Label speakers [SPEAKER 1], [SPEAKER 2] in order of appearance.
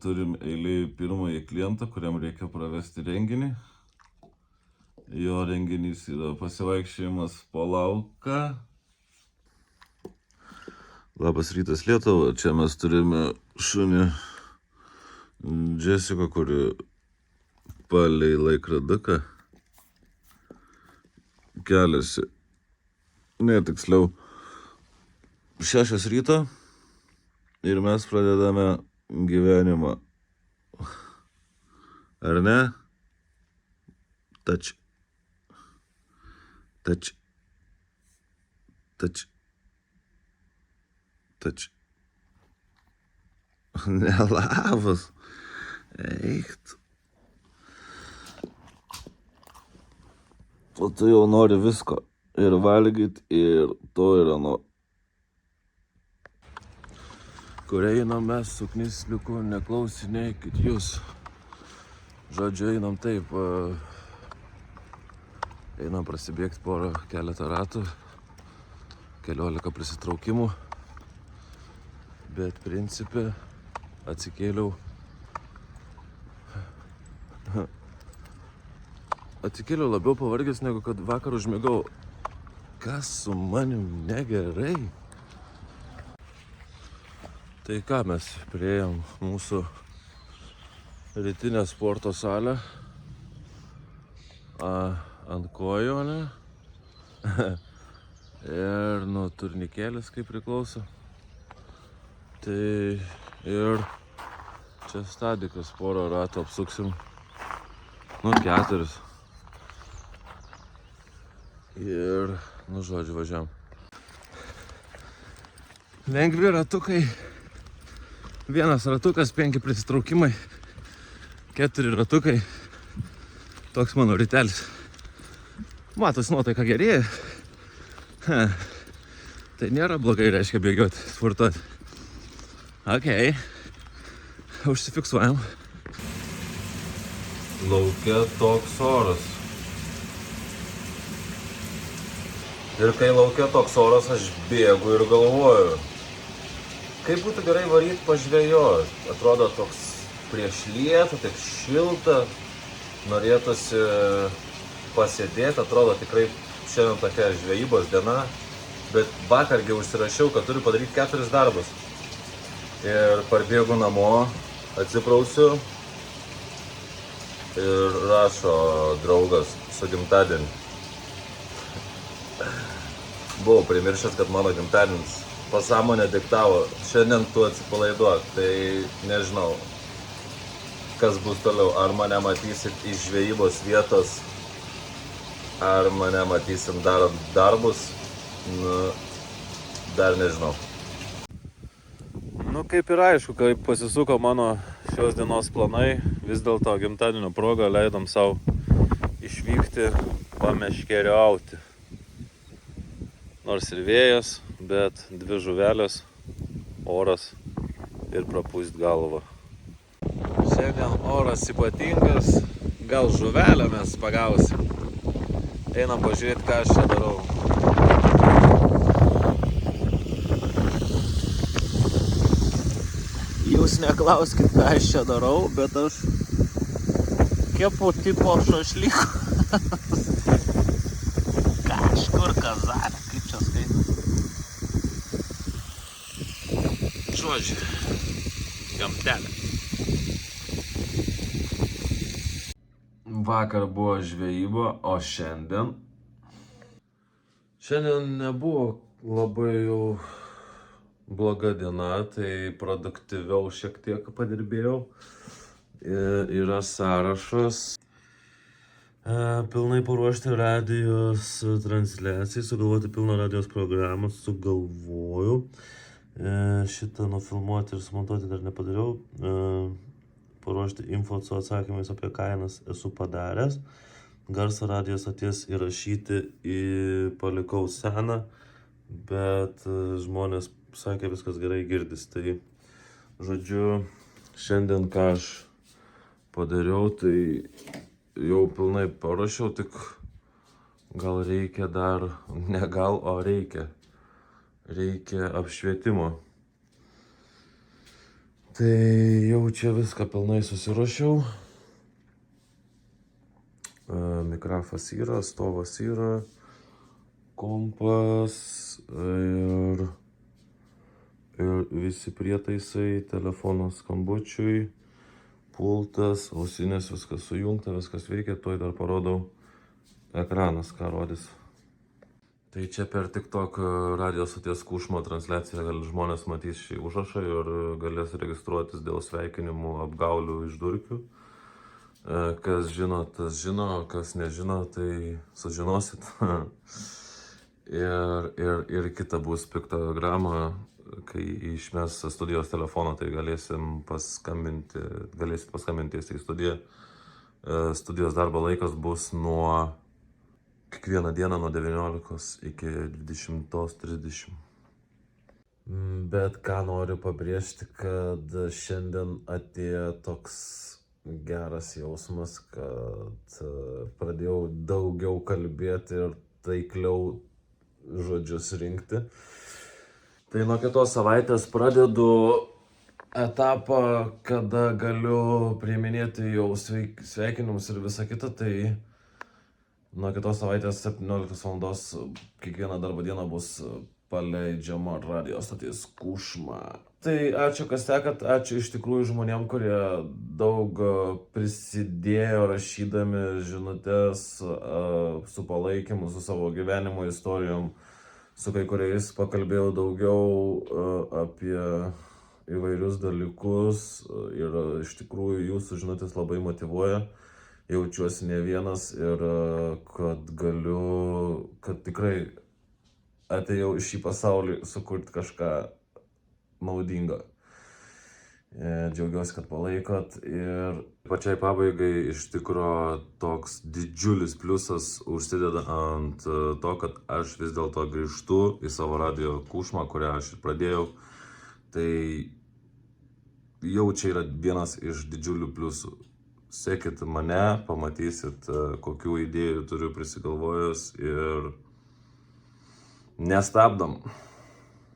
[SPEAKER 1] turim eilėj pirmąjį klientą, kuriam reikia pravesti renginį. Jo renginys yra pasivaikščiojimas po lauką. Labas rytas Lietuva, čia mes turime šunį Jessica, kuri palei laikroduką keliasi. Netiksliau 6 ryto ir mes pradedame gyvenimą. Ar ne? Tač. Nelabas. Eikt. O tu jau nori visko. Ir valgyt, ir to, ir ano. Kur einam mes su Knisliuku, neklausinėkit jūs. Žodžiu, einam taip. Einam prasibėgti keletą ratų. 14 prisitraukimų. Bet principe atsikėliau labiau pavargęs, negu kad vakar užmigau. Kas su manim negerai? Tai ką, mes priėjom mūsų rytinę sporto salę. Ant kojų, ne? Ir turnikėlis kaip priklauso. Tai ir čia stadikas, porą ratų apsuksim. 4. Ir, žodžiu, važiam. Lengvi ratukai. 1 ratukas, 5 prisitraukimai. 4 ratukai. Toks mano rytelis. Matos, nuotaika gerėja. Tai nėra blogai, reiškia bėgioti, sportuoti. Okei. Užsifiksuojam. Lauke toks oras. Ir kai lauke toks oras, aš bėgu ir galvoju, kaip būtų gerai varyti pažvejoti. Atrodo toks prieš lietų, taip šilta. Norėtųsi pasėdėti, atrodo tikrai šiandien tokia žvejybos diena. Bet vakargi užsirašiau, kad turiu padaryti 4 darbus. Ir parbėgu namo, atsiprausiu. Ir rašo draugas su gimtadieniu. Buvau primiršęs, kad mano gimtadienis. Pasąmonė diktavo, šiandien tu atsipalaiduok. Tai nežinau, kas bus toliau. Ar mane matysit iš žvejybos vietos, ar mane matysim darant darbus. Dar nežinau. Kaip ir aišku, kaip pasisuko mano šios dienos planai. Vis dėlto gimtadienio proga leidom savo išvykti, pameškeriauti. Nors ir vėjas, bet 2 žuvelės, oras ir prapūst galvą. Šiandien oras ypatingas, gal žuvelę mes pagausim. Einam pažiūrėti, ką aš čia darau. Jūs neklauskit, ką aš čia darau, bet aš kepu tipo šašlykų. Kažkur Kazanė, kaip čia skaita. Žodžiu, gamtelė. Vakar buvo žvejyba, o šiandien nebuvo labai jau bloga diena, tai produktyviau šiek tiek padirbėjau. Yra sąrašas pilnai paruošti radijos transliacijai, sugalvoti pilną radijos programą, sugalvojau. Šitą nufilmuoti ir sumontuoti dar nepadariau. Paruošti info su atsakymais apie kainas esu padaręs. Garsą radijos stoties įrašyti palikau seną, bet žmonės sakė, viskas gerai girdis. Tai, žodžiu, šiandien ką aš padariau, tai jau pilnai paruošiau, tik gal reikia dar, ne gal, o reikia apšvietimo. Tai jau čia viską pilnai susiruošiau. Mikrofas yra, stovas yra, kompas ir visi prietaisai, telefonas skambučiui, pultas, ausinės, viskas sujungta, viskas veikia, tuoj dar parodau ekranas, ką rodys. Tai čia per TikTok radijos stoties Kušma transliaciją žmonės matys šį užrašą ir galės registruotis dėl sveikinimų apgaulių iš Durkių. Kas žino, tas žino, kas nežino, tai sužinosit. ir kita bus piktograma, kai išmes studijos telefoną, tai galėsit paskambinti į studiją. Studijos darbo laikas bus kiekvieną dieną nuo 19 iki 20:30. Bet ką noriu pabrėžti, kad šiandien atėjo toks geras jausmas, kad pradėjau daugiau kalbėti ir taikliau žodžius rinkti. Tai nuo kitos savaitės pradedu etapą, kada galiu priiminėti jau sveikinimus ir visą kitą. Tai nuo kitos savaitės 17 val. Kiekvieną darbo dieną bus paleidžiama radijos stotis Kušma. Tai ačiū, kas sekat, ačiū iš tikrųjų žmonėm, kurie daug prisidėjo rašydami žinutes su palaikymu, su savo gyvenimo istorijom. Su kai kuriais pakalbėjau daugiau apie įvairius dalykus ir iš tikrųjų jūsų žinutės labai motyvuoja. Jaučiuosi ne vienas ir kad tikrai atėjau į šį pasaulį sukurti kažką naudingo. Džiaugiuosi, kad palaikot ir pačiai pabaigai iš tikro toks didžiulis pliusas užsideda ant to, kad aš vis dėlto grįžtu į savo radijo Kušmą, kurią aš ir pradėjau. Tai jau čia yra vienas iš didžiulių pliusų. Sekit mane, pamatysit, kokių idėjų turiu prisigalvojus ir nestabdom.